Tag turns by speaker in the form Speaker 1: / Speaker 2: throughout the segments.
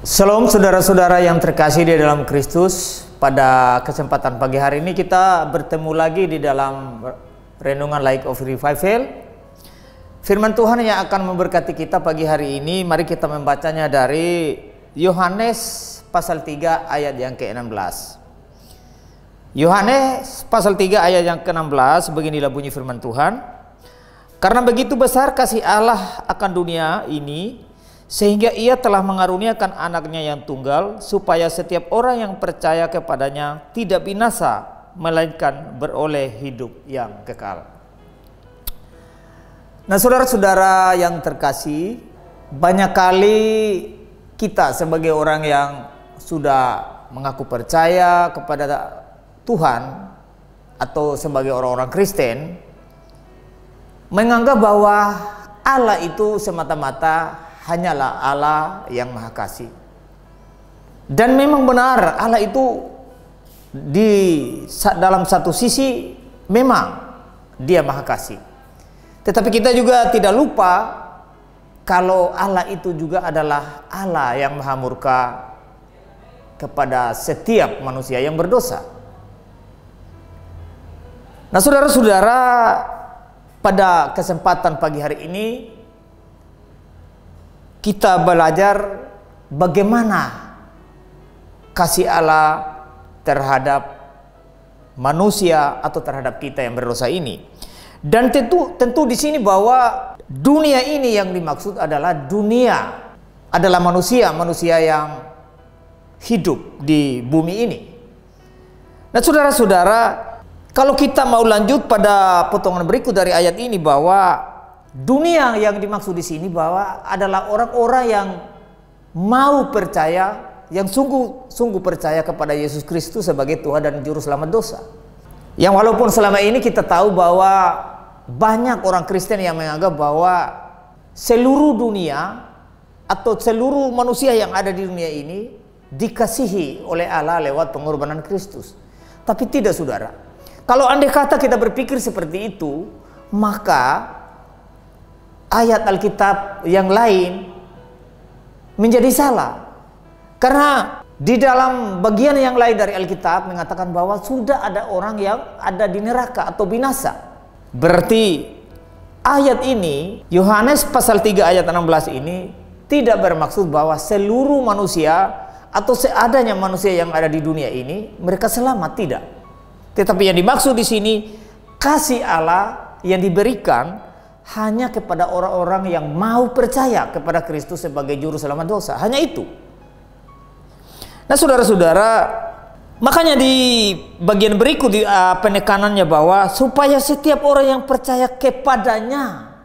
Speaker 1: Shalom saudara-saudara yang terkasih di dalam Kristus. Pada kesempatan pagi hari ini kita bertemu lagi di dalam renungan Light of Revival. Firman Tuhan yang akan memberkati kita pagi hari ini, mari kita membacanya dari Yohanes pasal 3 ayat yang ke-16. Yohanes pasal 3 ayat yang ke-16, beginilah bunyi firman Tuhan. Karena begitu besar kasih Allah akan dunia ini, sehingga ia telah mengaruniakan anaknya yang tunggal, supaya setiap orang yang percaya kepadanya tidak binasa, melainkan beroleh hidup yang kekal. Nah, saudara-saudara yang terkasih, banyak kali kita sebagai orang yang sudah mengaku percaya kepada Tuhan atau sebagai orang-orang Kristen menganggap bahwa Allah itu semata-mata hanyalah Allah yang Maha Kasih. Dan memang benar, Allah itu dalam satu sisi memang Dia Maha Kasih. Tetapi kita juga tidak lupa kalau Allah itu juga adalah Allah yang Maha Murka kepada setiap manusia yang berdosa. Nah, saudara-saudara, pada kesempatan pagi hari ini kita belajar bagaimana kasih Allah terhadap manusia atau terhadap kita yang berdosa ini. Dan tentu di sini bahwa dunia ini yang dimaksud adalah adalah manusia yang hidup di bumi ini. Nah, saudara-saudara, kalau kita mau lanjut pada potongan berikut dari ayat ini, bahwa dunia yang dimaksud di sini bahwa adalah orang-orang yang mau percaya, yang sungguh percaya kepada Yesus Kristus sebagai Tuhan dan Juru Selamat dosa. Yang walaupun selama ini kita tahu bahwa banyak orang Kristen yang menganggap bahwa seluruh dunia atau seluruh manusia yang ada di dunia ini dikasihi oleh Allah lewat pengorbanan Kristus. Tapi tidak, saudara. Kalau andai kata kita berpikir seperti itu, maka ayat Alkitab yang lain menjadi salah. Karena di dalam bagian yang lain dari Alkitab mengatakan bahwa sudah ada orang yang ada di neraka atau binasa. Berarti ayat ini, Yohanes pasal 3 ayat 16 ini tidak bermaksud bahwa seluruh manusia atau seadanya manusia yang ada di dunia ini mereka selamat, tidak. Tetapi yang dimaksud di sini kasih Allah yang diberikan hanya kepada orang-orang yang mau percaya kepada Kristus sebagai Juru Selamat dosa. Hanya itu. Nah, saudara-saudara, makanya di bagian berikut penekanannya bahwa supaya setiap orang yang percaya kepadanya.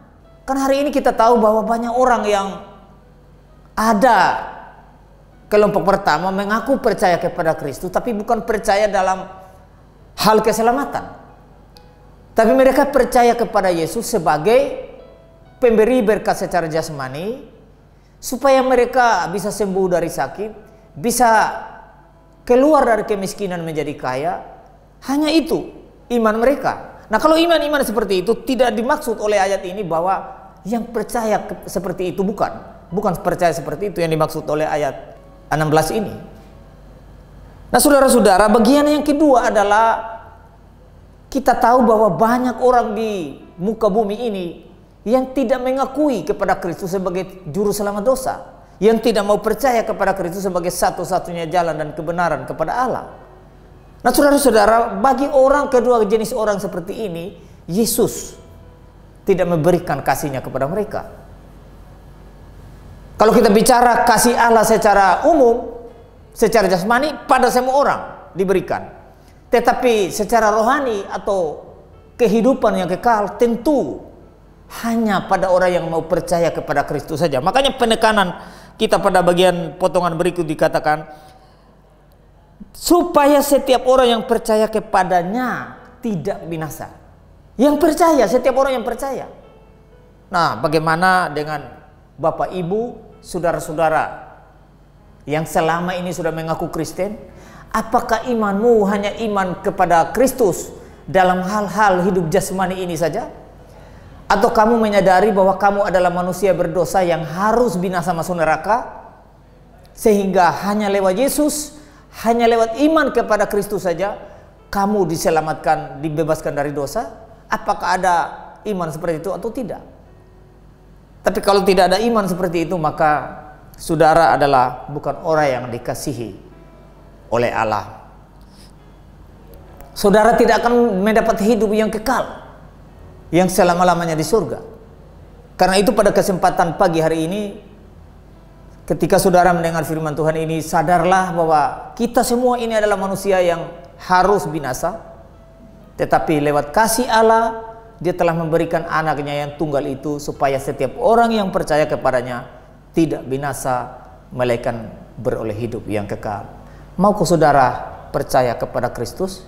Speaker 1: Kan hari ini kita tahu bahwa banyak orang yang ada kelompok pertama mengaku percaya kepada Kristus, tapi bukan percaya dalam hal keselamatan. Tapi mereka percaya kepada Yesus sebagai pemberi berkat secara jasmani, supaya mereka bisa sembuh dari sakit, bisa keluar dari kemiskinan menjadi kaya. Hanya itu iman mereka. Nah, kalau iman-iman seperti itu tidak dimaksud oleh ayat ini bahwa yang percaya seperti itu, bukan percaya seperti itu yang dimaksud oleh ayat 16 ini. Nah, saudara-saudara, bagian yang kedua adalah kita tahu bahwa banyak orang di muka bumi ini yang tidak mengakui kepada Kristus sebagai Juru Selamat dosa, yang tidak mau percaya kepada Kristus sebagai satu-satunya jalan dan kebenaran kepada Allah. Nah, saudara-saudara, bagi kedua jenis orang seperti ini, Yesus tidak memberikan kasih-Nya kepada mereka. Kalau kita bicara kasih Allah secara umum, secara jasmani, pada semua orang diberikan. Tetapi secara rohani atau kehidupan yang kekal tentu hanya pada orang yang mau percaya kepada Kristus saja. Makanya penekanan kita pada bagian potongan berikut dikatakan supaya setiap orang yang percaya kepadanya tidak binasa. Yang percaya, setiap orang yang percaya. Nah, bagaimana dengan Bapak Ibu, saudara-saudara yang selama ini sudah mengaku Kristen? Apakah imanmu hanya iman kepada Kristus dalam hal-hal hidup jasmani ini saja? Atau kamu menyadari bahwa kamu adalah manusia berdosa yang harus binasa masuk neraka? sehingga hanya lewat Yesus, hanya lewat iman kepada Kristus saja kamu diselamatkan, dibebaskan dari dosa? Apakah ada iman seperti itu atau tidak? Tapi kalau tidak ada iman seperti itu, maka saudara adalah bukan orang yang dikasihi oleh Allah. Saudara tidak akan mendapat hidup yang kekal, yang selama-lamanya di surga. Karena itu pada kesempatan pagi hari ini, ketika saudara mendengar firman Tuhan ini, sadarlah bahwa kita semua ini adalah manusia yang harus binasa. Tetapi lewat kasih Allah, Dia telah memberikan anaknya yang tunggal itu supaya setiap orang yang percaya kepadanya tidak binasa, melainkan beroleh hidup yang kekal. Maukah saudara percaya kepada Kristus?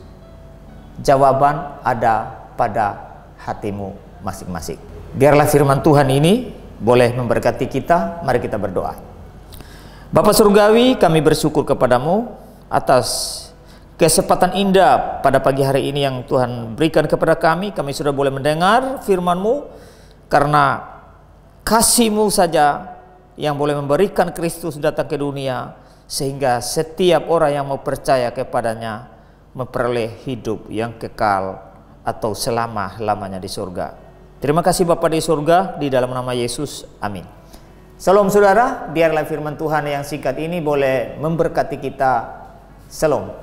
Speaker 1: Jawaban ada pada hatimu masing-masing. Biarlah firman Tuhan ini boleh memberkati kita. Mari kita berdoa. Bapa Surgawi, kami bersyukur kepadamu atas kesempatan indah pada pagi hari ini yang Tuhan berikan kepada kami. Kami sudah boleh mendengar firman-Mu, karena kasih-Mu saja yang boleh memberikan Kristus datang ke dunia, sehingga setiap orang yang mau percaya kepadanya memperoleh hidup yang kekal atau selama-lamanya di surga. Terima kasih Bapa di surga, di dalam nama Yesus, amin. Salam saudara, biarlah firman Tuhan yang singkat ini boleh memberkati kita. Salam.